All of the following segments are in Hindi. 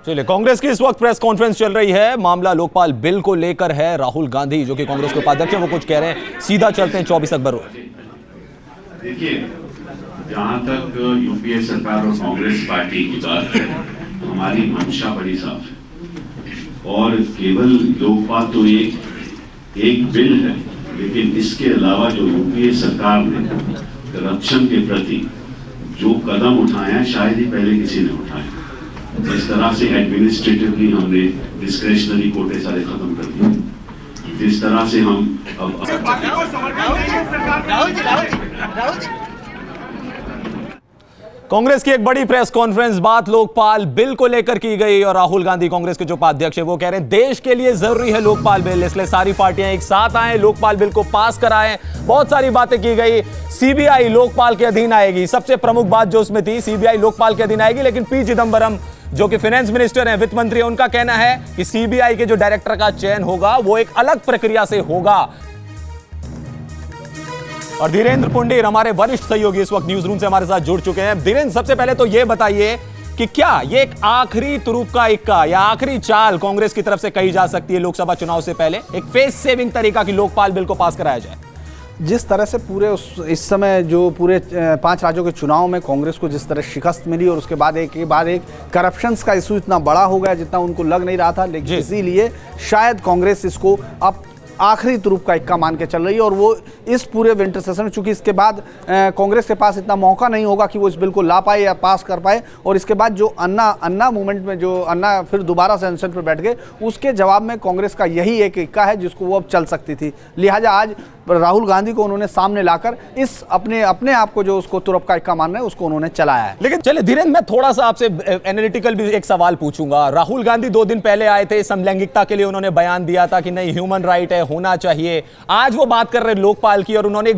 चलिए, कांग्रेस की इस वक्त प्रेस कॉन्फ्रेंस चल रही है। मामला लोकपाल बिल को लेकर है। राहुल गांधी जो कि कांग्रेस के उपाध्यक्ष हैं वो कुछ कह रहे हैं। सीधा चलते हैं 24 अकबर। देखिए, जहां तक यूपीए सरकार और कांग्रेस पार्टी की बात है, हमारी मंशा बड़ी साफ है और केवल लोकपाल तो एक बिल है, लेकिन इसके अलावा जो यूपीए सरकार ने करप्शन के प्रति जो कदम उठाए हैं शायद ही पहले किसी ने उठाए। जिस तरह से एडमिनिस्ट्रेटिवली हमने डिस्क्रेशनरी कोटे सारे खत्म कर दिए, जिस तरह से हम अब कांग्रेस की एक बड़ी प्रेस कॉन्फ्रेंस बात लोकपाल बिल को लेकर की गई और राहुल गांधी कांग्रेस के जो उपाध्यक्ष है वो कह रहे हैं देश के लिए जरूरी है लोकपाल बिल, इसलिए सारी पार्टियां एक साथ आए, लोकपाल बिल को पास कराएं। बहुत सारी बातें की गई। सीबीआई लोकपाल के अधीन आएगी, सबसे प्रमुख बात जो उसमें थी, सीबीआई लोकपाल के अधीन आएगी। लेकिन पी चिदंबरम जो कि फाइनेंस मिनिस्टर हैं, वित्त मंत्री हैं, उनका कहना है कि सीबीआई के जो डायरेक्टर का चयन होगा वो एक अलग प्रक्रिया से होगा। और धीरेन्द्र पुंडीर हमारे वरिष्ठ सहयोगी इस वक्त न्यूज रूम से हमारे साथ जुड़ चुके हैं। धीरेन्द्र, सबसे पहले तो यह बताइए कि क्या ये एक आखिरी तुरुप का इक्का या आखिरी चाल कांग्रेस की तरफ से कही जा सकती है लोकसभा चुनाव से पहले, एक फेस सेविंग तरीका की लोकपाल बिल को पास कराया जाए? जिस तरह से पूरे इस समय जो पूरे 5 राज्यों के चुनाव में कांग्रेस को जिस तरह शिकस्त मिली और उसके बाद एक करप्शन का इशू इतना बड़ा हो गया जितना उनको लग नहीं रहा था, लेकिन इसीलिए शायद कांग्रेस इसको अब आखिरी तुरुप का इक्का मान के चल रही है। और वो इस पूरे विंटर सेशन में, चूंकि इसके बाद कांग्रेस के पास इतना मौका नहीं होगा कि वो इस बिल को ला पाए या पास कर पाए, और इसके बाद जो अन्ना मूवमेंट में जो अन्ना फिर दोबारा से अनशन पर बैठ गए, उसके जवाब में कांग्रेस का यही एक इक्का है जिसको वो अब चल सकती थी। लिहाजा आज राहुल गांधी को उन्होंने सामने लाकर इस अपने आप को जो उसको तुरुप का इक्का मान रहे हैं उसको उन्होंने चलाया है। लेकिन चलिए धीरेन्द्र, मैं थोड़ा सा आपसे एनालिटिकल भी एक सवाल पूछूंगा। राहुल गांधी 2 दिन पहले आए थे, समलैंगिकता के लिए उन्होंने बयान दिया था कि नहीं, ह्यूमन राइट है, होना चाहिए। आज वो बात कर रहे हैं लोकपाल की और उन्होंने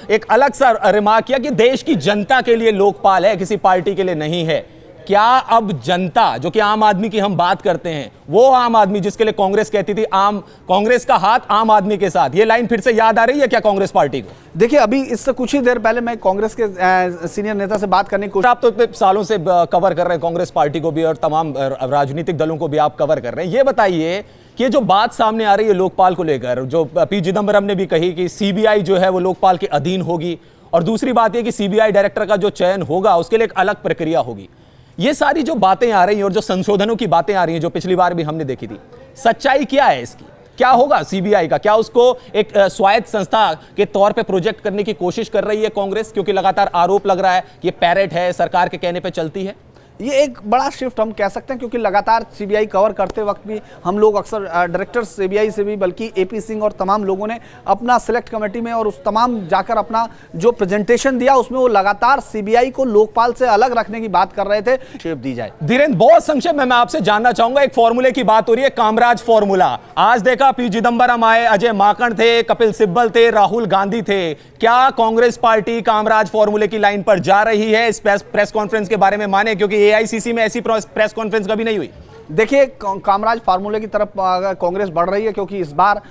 एक अलग सा रिमार्क किया कि देश की जनता के लिए लोकपाल है, किसी पार्टी के लिए नहीं है। क्या अब जनता, जो कि आम आदमी की हम बात करते हैं, वो आम आदमी जिसके लिए कांग्रेस कहती थी कांग्रेस का हाथ आम आदमी के साथ, ये लाइन फिर से याद आ रही है क्या कांग्रेस पार्टी को? देखिए, अभी इससे कुछ ही देर पहले मैं कांग्रेस के सीनियर नेता से बात करने की कोशिश, आप तो इतने सालों से कवर कर रहे हैं कांग्रेस पार्टी को भी और तमाम राजनीतिक दलों को भी आप कवर कर रहे हैं। ये बताइए कि ये जो बात सामने आ रही है लोकपाल को लेकर, जो पी चिदंबरम ने भी कही कि सीबीआई जो है वो लोकपाल के अधीन होगी, और दूसरी बात यह कि सीबीआई डायरेक्टर का जो चयन होगा उसके लिए एक अलग प्रक्रिया होगी। ये सारी जो बातें आ रही हैं और जो संशोधनों की बातें आ रही हैं जो पिछली बार भी हमने देखी थी, सच्चाई क्या है इसकी? क्या होगा सीबीआई का? क्या उसको एक स्वायत्त संस्था के तौर पे प्रोजेक्ट करने की कोशिश कर रही है कांग्रेस, क्योंकि लगातार आरोप लग रहा है कि ये पैरेट है, सरकार के कहने पे चलती है? ये एक बड़ा शिफ्ट हम कह सकते हैं, क्योंकि लगातार सीबीआई कवर करते वक्त भी हम लोग अक्सर डायरेक्टर सीबीआई से भी, बल्कि एपी सिंह और तमाम लोगों ने अपना सिलेक्ट कमेटी में और उस तमाम जाकर अपना जो प्रेजेंटेशन दिया उसमें वो लगातार सीबीआई को लोकपाल से अलग रखने की बात कर रहे थे। शेप दी जाए। धीरेन्द्र, बहुत संक्षेप में मैं आपसे जानना चाहूंगा, एक फॉर्मूले की बात हो रही है, कामराज फॉर्मूला। आज देखा पी चिदंबरम आए, अजय माकन थे, कपिल सिब्बल थे, राहुल गांधी थे। क्या कांग्रेस पार्टी कामराज फॉर्मूले की लाइन पर जा रही है? इस प्रेस कॉन्फ्रेंस के बारे में माने, क्योंकि एआईसीसी में ऐसी प्रेस कॉन्फ्रेंस कभी नहीं हुई। देखिए, कामराज फार्मूले की तरफ कांग्रेस बढ़ रही है, क्योंकि इस बार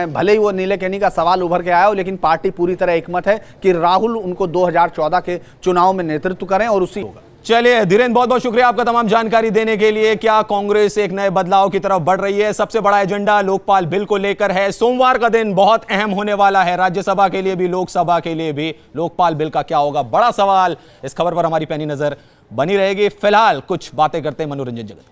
भले ही वो नीले केनी का सवाल उभर के आया हो, लेकिन पार्टी पूरी तरह एकमत है कि राहुल उनको 2014 के चुनाव में नेतृत्व करें और उसी होगा। चलिए धीरेन्द्र, बहुत बहुत शुक्रिया आपका तमाम जानकारी देने के लिए। क्या कांग्रेस एक नए बदलाव की तरफ बढ़ रही है? सबसे बड़ा एजेंडा लोकपाल बिल को लेकर है। सोमवार का दिन बहुत अहम होने वाला है, राज्यसभा के लिए भी, लोकसभा के लिए भी। लोकपाल बिल का क्या होगा, बड़ा सवाल। इस खबर पर हमारी पैनी नजर बनी रहेगी। फिलहाल कुछ बातें करते हैं मनोरंजन जगत।